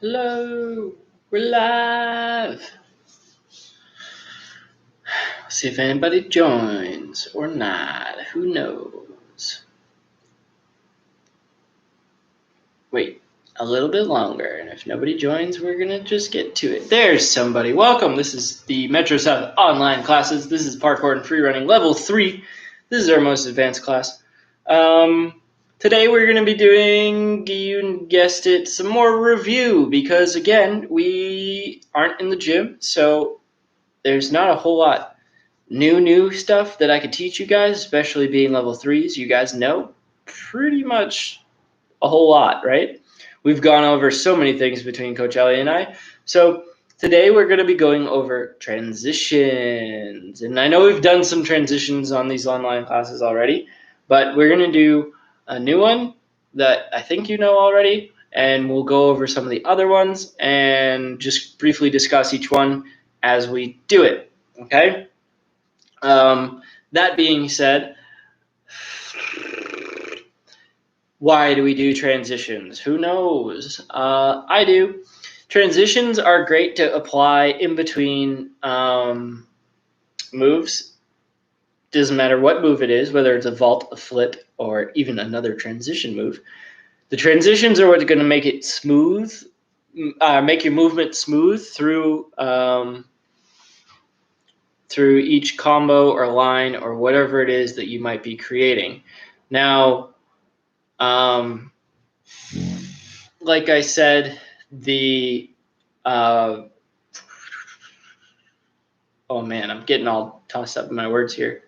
Hello, we're live. See if anybody joins or not. Who knows? Wait a little bit longer, and if nobody joins, we're gonna just get to it. There's somebody. Welcome. This is the Metro South online classes. This is Parkour and Freerunning level 3. This is our most advanced class. Today we're going to be doing, you guessed it, some more review because, again, we aren't in the gym, so there's not a whole lot new stuff that I could teach you guys, especially being level 3s. You guys know pretty much a whole lot, right? We've gone over so many things between Coach Ellie and I. So today we're going to be going over transitions. And I know we've done some transitions on these online classes already, but we're going to do a new one that I think you know already, and we'll go over some of the other ones and just briefly discuss each one as we do it, okay? That being said, why do we do transitions? Who knows? I do. Transitions are great to apply in between moves. Doesn't matter what move it is, whether it's a vault, a flip, or even another transition move. The transitions are what's going to make it smooth, make your movement smooth through each combo or line or whatever it is that you might be creating. Now, like I said, oh man, I'm getting all tossed up in my words here,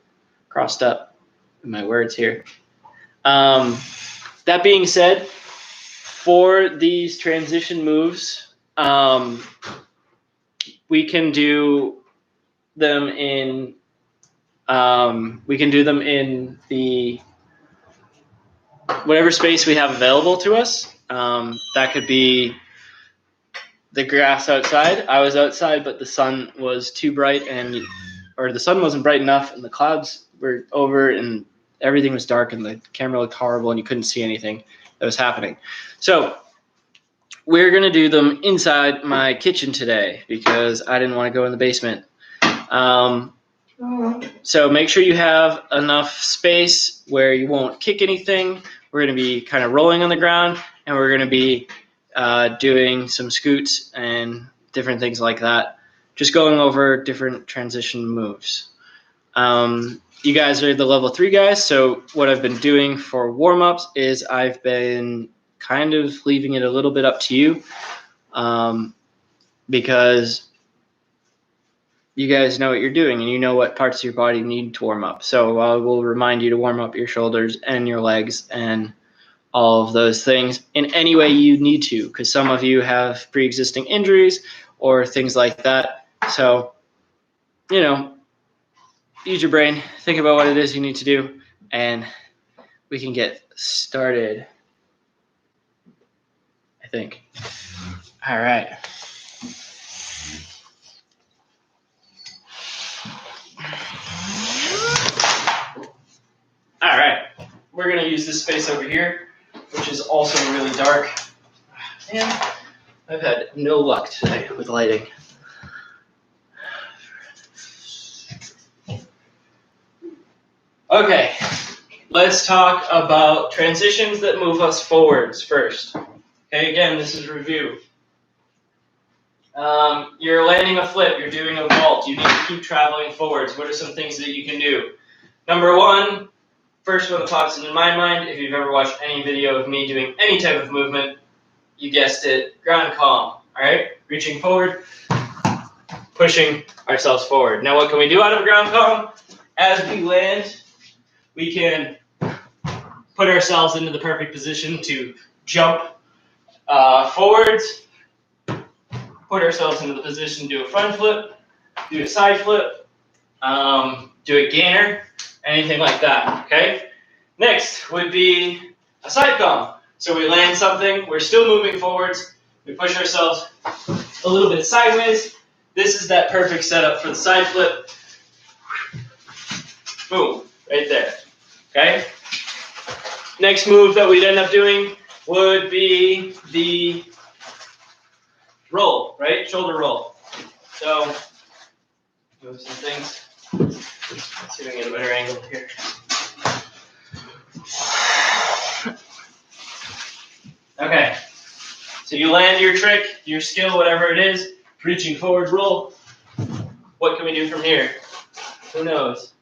crossed up in my words here. That being said, for these transition moves, we can do them in the whatever space we have available to us. That could be the grass outside. I was outside, but the sun was too bright, or the sun wasn't bright enough, and the clouds were over, and everything was dark, and the camera looked horrible, and you couldn't see anything that was happening. So we're going to do them inside my kitchen today because I didn't want to go in the basement. So make sure you have enough space where you won't kick anything. We're going to be kind of rolling on the ground, and we're going to be doing some scoots and different things like that. Just going over different transition moves. You guys are the level 3 guys, so what I've been doing for warm-ups is I've been kind of leaving it a little bit up to you because you guys know what you're doing and you know what parts of your body need to warm up. So I will remind you to warm up your shoulders and your legs and all of those things in any way you need to, because some of you have pre-existing injuries or things like that. So, use your brain, think about what it is you need to do, and we can get started, I think. All right. All right. We're going to use this space over here, which is also really dark. Man, I've had no luck today with lighting. Okay, let's talk about transitions that move us forwards first. Okay, again, this is review. You're landing a flip, you're doing a vault, you need to keep traveling forwards. What are some things that you can do? Number one, first one that pops into my mind, if you've ever watched any video of me doing any type of movement, you guessed it, ground calm, all right? Reaching forward, pushing ourselves forward. Now what can we do out of ground calm? As we land, we can put ourselves into the perfect position to jump forwards, put ourselves into the position to do a front flip, do a side flip, do a gainer, anything like that, okay? Next would be a side calm. So we land something, we're still moving forwards, we push ourselves a little bit sideways. This is that perfect setup for the side flip. Boom, right there, okay? Next move that we'd end up doing would be the roll, right? Shoulder roll. So move some things. Let's see if I can get a better angle here. Okay. So you land your trick, your skill, whatever it is, reaching forward roll. What can we do from here? Who knows?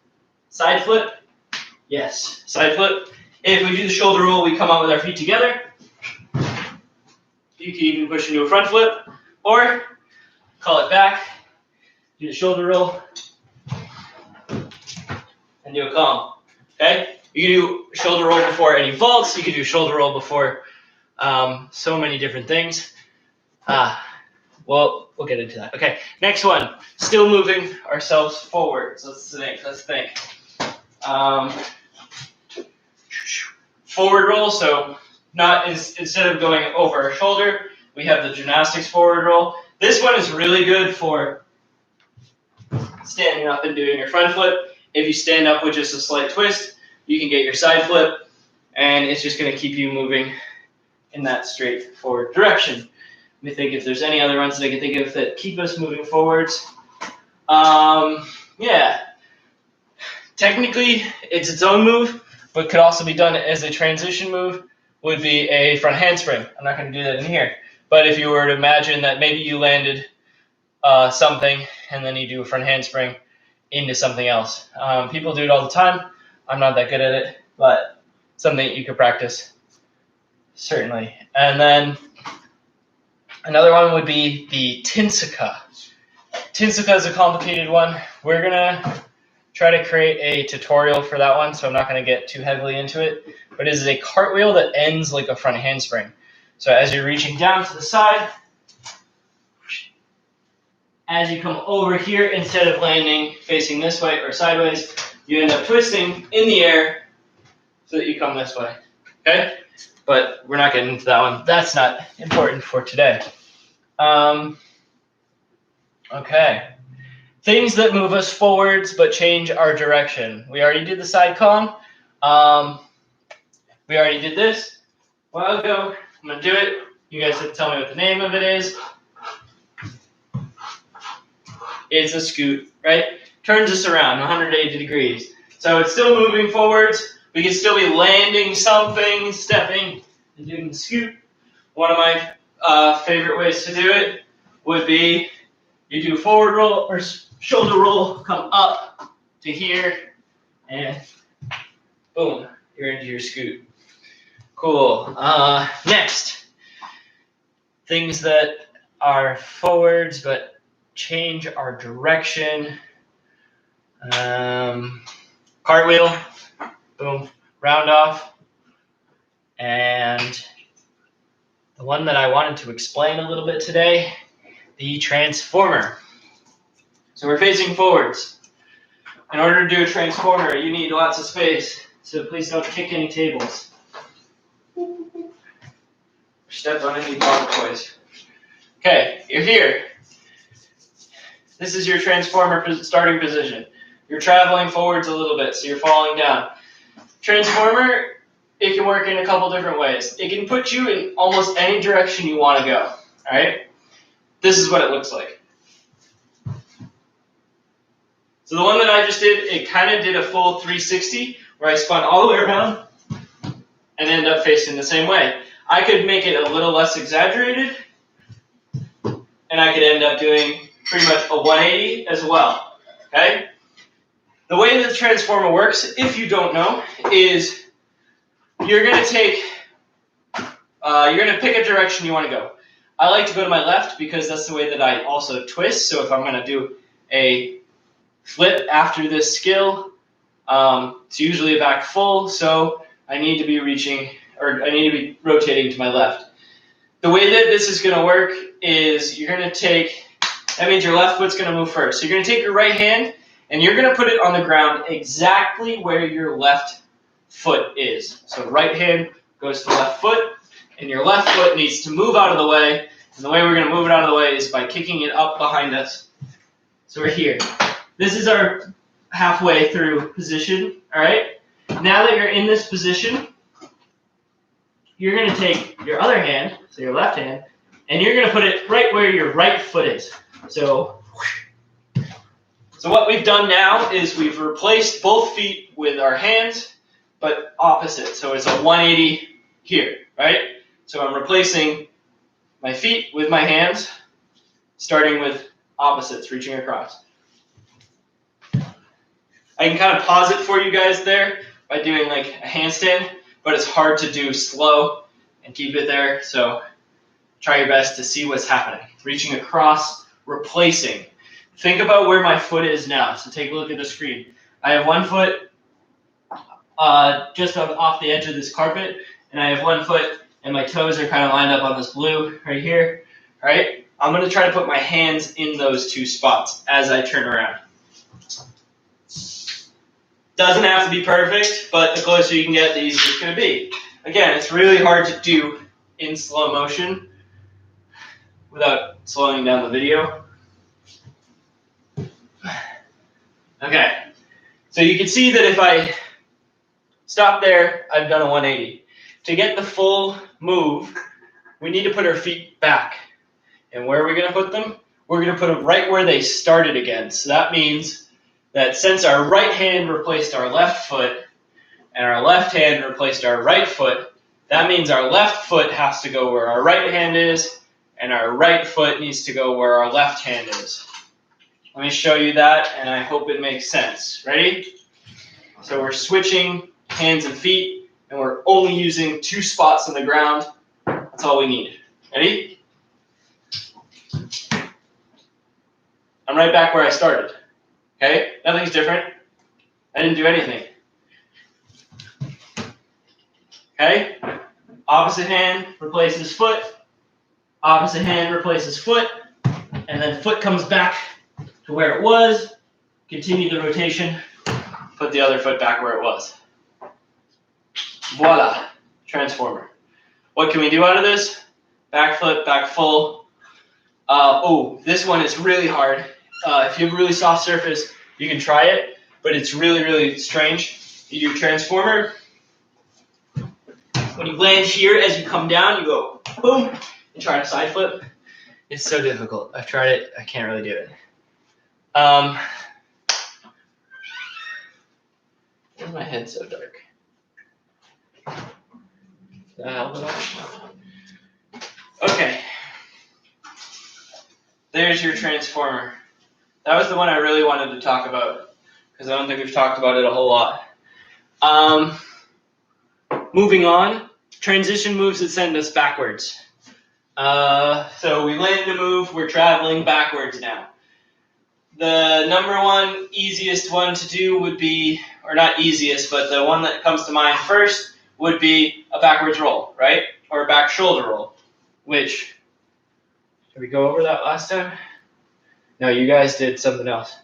Side flip? Yes. Side flip. If we do the shoulder roll, we come out with our feet together. You can even push into a front flip, or call it back, do the shoulder roll, and do a calm. Okay? You can do shoulder roll before any vaults. You can do shoulder roll before so many different things. Well, we'll get into that. Okay, next one. Still moving ourselves forward. So let's think. Forward roll, so instead of going over our shoulder, we have the gymnastics forward roll. This one is really good for standing up and doing your front flip. If you stand up with just a slight twist, you can get your side flip, and it's just going to keep you moving in that straight forward direction. Let me think if there's any other ones that I can think of that keep us moving forwards. Yeah. Technically, it's its own move, but could also be done as a transition move, would be a front handspring. I'm not going to do that in here. But if you were to imagine that maybe you landed something and then you do a front handspring into something else. People do it all the time. I'm not that good at it, but something that you could practice, certainly. And then another one would be the Tinsaka. Tinsaka is a complicated one. We're going to try to create a tutorial for that one, so I'm not going to get too heavily into it. But it is a cartwheel that ends like a front handspring. So as you're reaching down to the side, as you come over here, instead of landing facing this way or sideways, you end up twisting in the air so that you come this way. Okay? But we're not getting into that one. That's not important for today. Okay. Things that move us forwards but change our direction. We already did the side calm. We already did this a while ago. I'm going to do it. You guys have to tell me what the name of it is. It's a scoot, right? Turns us around 180 degrees. So it's still moving forwards. We can still be landing something, stepping, and doing the scoot. One of my favorite ways to do it would be you do forward roll or shoulder roll, come up to here, and boom, you're into your scoot. Cool. Next, things that are forwards but change our direction. Cartwheel, boom, round off. And the one that I wanted to explain a little bit today, the transformer. So we're facing forwards. In order to do a transformer, you need lots of space, so please don't kick any tables. Step on any dog toys. Okay, you're here. This is your transformer starting position. You're traveling forwards a little bit, so you're falling down. Transformer, it can work in a couple different ways. It can put you in almost any direction you want to go. All right? This is what it looks like. So the one that I just did, it kind of did a full 360, where I spun all the way around and ended up facing the same way. I could make it a little less exaggerated, and I could end up doing pretty much a 180 as well. Okay? The way that the transformer works, if you don't know, is you're going to pick a direction you want to go. I like to go to my left because that's the way that I also twist. So if I'm going to do a flip after this skill, it's usually a back full, so I need to be rotating to my left. The way that this is going to work is you're going to take, that means your left foot's going to move first. So you're going to take your right hand and you're going to put it on the ground exactly where your left foot is. So right hand goes to the left foot, and your left foot needs to move out of the way. And the way we're going to move it out of the way is by kicking it up behind us. So we're here. This is our halfway through position, all right? Now that you're in this position, you're going to take your other hand, so your left hand, and you're going to put it right where your right foot is. So what we've done now is we've replaced both feet with our hands, but opposite. So it's a 180 here, right? So I'm replacing my feet with my hands, starting with opposites, reaching across. I can kind of pause it for you guys there by doing like a handstand, but it's hard to do slow and keep it there. So try your best to see what's happening. Reaching across, replacing. Think about where my foot is now. So take a look at the screen. I have one foot just off the edge of this carpet, and I have one foot and my toes are kind of lined up on this blue right here. All right? I'm going to try to put my hands in those two spots as I turn around. Doesn't have to be perfect, but the closer you can get, the easier it's going to be. Again, it's really hard to do in slow motion without slowing down the video. Okay, so you can see that if I stop there, I've done a 180. To get the full move, we need to put our feet back. And where are we going to put them? We're going to put them right where they started again. So that means that since our right hand replaced our left foot and our left hand replaced our right foot, that means our left foot has to go where our right hand is, and our right foot needs to go where our left hand is. Let me show you that, and I hope it makes sense. Ready? So we're switching hands and feet, and we're only using two spots on the ground. That's all we need. Ready? I'm right back where I started. Okay? Nothing's different. I didn't do anything. Okay? Opposite hand replaces foot. Opposite hand replaces foot. And then foot comes back to where it was. Continue the rotation. Put the other foot back where it was. Voila. Transformer. What can we do out of this? Back flip, back full. This one is really hard. If you have a really soft surface, you can try it, but it's really, really strange. You do transformer. When you land here, as you come down, you go boom, and try to side flip. It's so difficult. I've tried it. I can't really do it. Why is my head so dark? The hell did I? Okay. There's your transformer. That was the one I really wanted to talk about because I don't think we've talked about it a whole lot. Moving on, transition moves that send us backwards. So we landed a move, we're traveling backwards now. The number one easiest one to do would be, or not easiest, but the one that comes to mind first would be a backwards roll, right? Or a back shoulder roll, which, did we go over that last time? No, you guys did something else.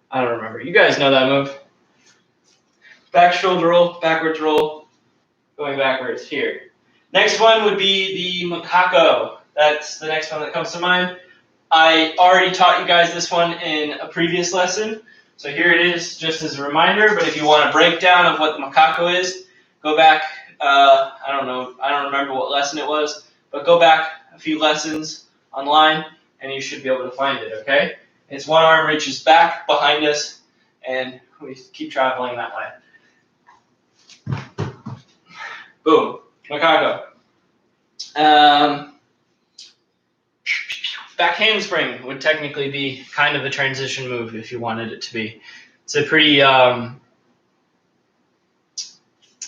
I don't remember. You guys know that move. Back shoulder roll, backwards roll, going backwards here. Next one would be the macaco. That's the next one that comes to mind. I already taught you guys this one in a previous lesson. So here it is just as a reminder, but if you want a breakdown of what the macaco is, go back, I don't remember what lesson it was, but go back a few lessons online and you should be able to find it, okay? It's one arm reaches back behind us and we keep traveling that way. Boom, macaco. Back handspring would technically be kind of a transition move if you wanted it to be. It's a pretty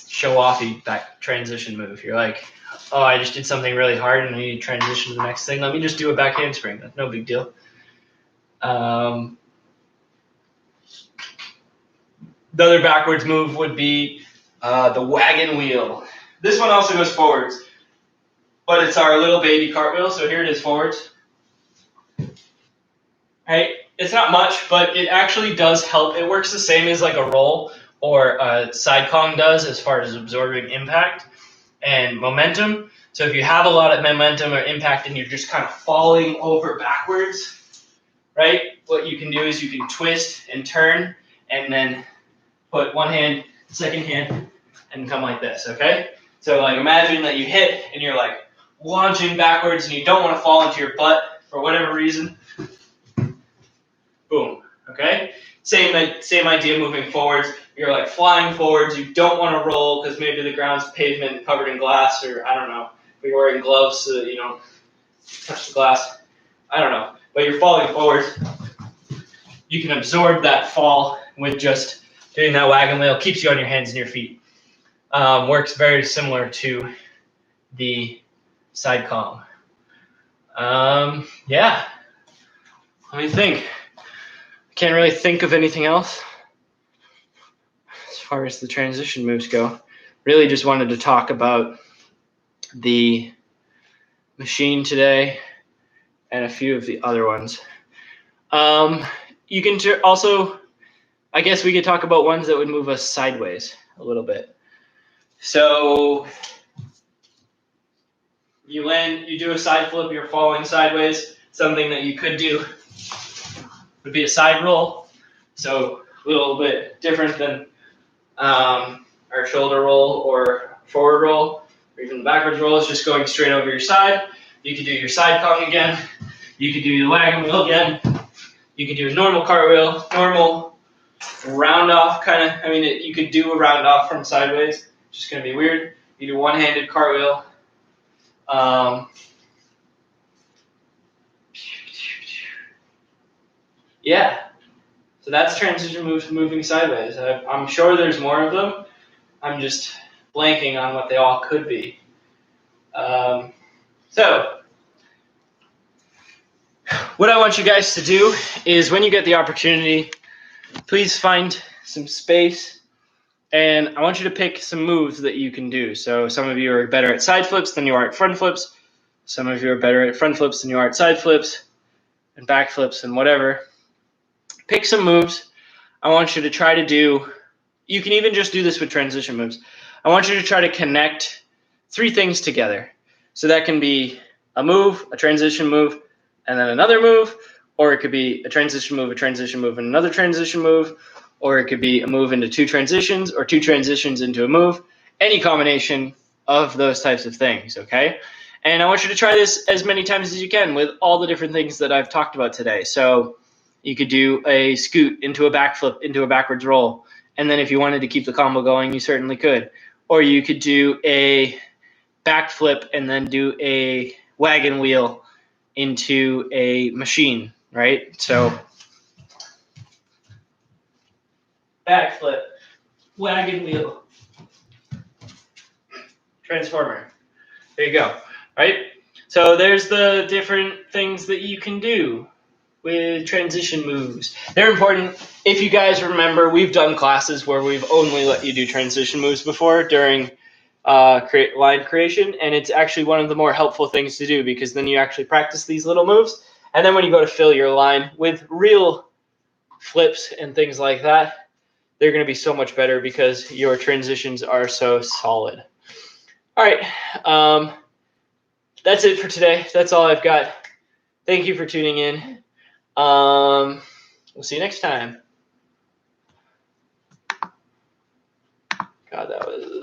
show-offy back transition move. You're like, oh, I just did something really hard and I need to transition to the next thing. Let me just do a back handspring. That's no big deal. The other backwards move would be the wagon wheel. This one also goes forwards, but it's our little baby cartwheel. So here it is forwards. Right? It's not much, but it actually does help. It works the same as like a roll or a side Kong does as far as absorbing impact and momentum. So if you have a lot of momentum or impact and you're just kind of falling over backwards, right? What you can do is you can twist and turn and then put one hand, second hand, and come like this, okay? So like imagine that you hit and you're like launching backwards and you don't want to fall into your butt for whatever reason, boom, okay? Same idea moving forwards. You're like flying forwards. You don't want to roll because maybe the ground's pavement covered in glass, or I don't know. If you're wearing gloves so that you don't touch the glass. I don't know. But you're falling forwards. You can absorb that fall with just doing that wagon wheel. Keeps you on your hands and your feet. Works very similar to the side column. Yeah. Let me think. I can't really think of anything else as far as the transition moves go. Really just wanted to talk about the machine today and a few of the other ones. You can also, I guess we could talk about ones that would move us sideways a little bit. So you land, you do a side flip, you're falling sideways. Something that you could do would be a side roll. So a little bit different than our shoulder roll or forward roll, or even the backwards roll is just going straight over your side. You could do your side Kong again. You could do the wagon wheel again. You could do a normal cartwheel, normal round off kind of. I mean, you could do a round off from sideways. It's just going to be weird. You do one-handed cartwheel. Yeah. So that's transition moves moving sideways. I'm sure there's more of them. I'm just blanking on what they all could be. So what I want you guys to do is when you get the opportunity, please find some space, and I want you to pick some moves that you can do. So some of you are better at side flips than you are at front flips. Some of you are better at front flips than you are at side flips and back flips and whatever. Pick some moves. I want you to try to do, you can even just do this with transition moves. I want you to try to connect 3 things together. So that can be a move, a transition move, and then another move, or it could be a transition move, and another transition move, or it could be a move into 2 transitions, or 2 transitions into a move, any combination of those types of things, okay? And I want you to try this as many times as you can with all the different things that I've talked about today. So you could do a scoot into a backflip, into a backwards roll, and then if you wanted to keep the combo going, you certainly could. Or you could do a backflip and then do a wagon wheel into a machine, right? So backflip, wagon wheel, transformer. There you go, right? So there's the different things that you can do with transition moves. They're important. If you guys remember, we've done classes where we've only let you do transition moves before during line creation, and it's actually one of the more helpful things to do because then you actually practice these little moves, and then when you go to fill your line with real flips and things like that, they're going to be so much better because your transitions are so solid. All right, that's it for today. That's all I've got. Thank you for tuning in. We'll see you next time. God, that was